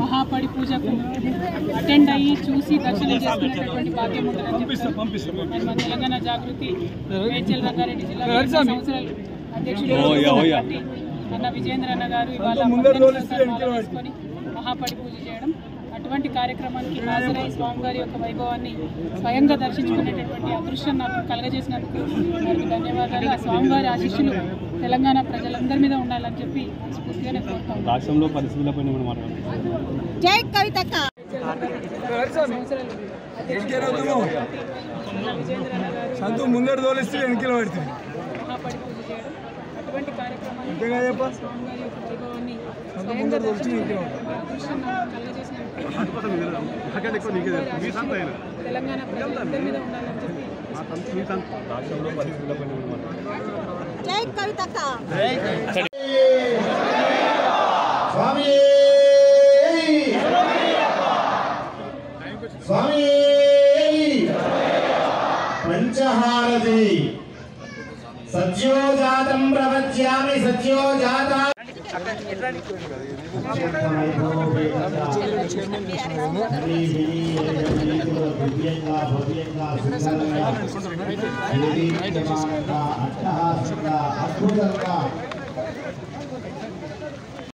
మహాపడి పూజకు అటెండ్ అయ్యి చూసి దర్శనం చేసుకునేటటువంటి భాగ్యం ఉంటుందని చెప్తారు. మరి మన తెలంగాణ జాగృతి మేడ్చల్ రంగారెడ్డి జిల్లా సంవత్సరాలు అధ్యక్షుడు అన్న విజేంద్ర అన్న గారు ఇవాళ తీసుకొని మహాపడి పూజ చేయడం, అటువంటి కార్యక్రమానికి హాజరై స్వామివారి యొక్క వైభవాన్ని స్వయంగా దర్శించుకునేటటువంటి అదృష్టం నాకు కలగజేసినందుకు వారికి ధన్యవాదాలు. ఆ స్వామివారి ఆశీస్సులు తెలంగాణ ప్రజలందరి మీద ఉండాలని చెప్పి స్ఫూర్తిగానే కోరుతాం. రాష్ట్రంలో పరిస్థితులపై జై కవితక్క ముందర తోలిస్తే వెనకలు పడుతుంది మహాపడి పూజ చేయడం, అటువంటి కార్యక్రమాన్ని స్వామివారి యొక్క వైభవాన్ని స్వయంగా అదృష్టం నాకు కలగజేసినందుకు తెలంగాణ ప్రజలందరి మీద ఉండాలని చెప్పి రాష్ట్రంలో పరిస్థితులపై జై కవితక్క స్వామి స్వామి పంచహారతి సత్యోజాతం ప్రవచ్యామి సత్యోజాత అద్భుతంగా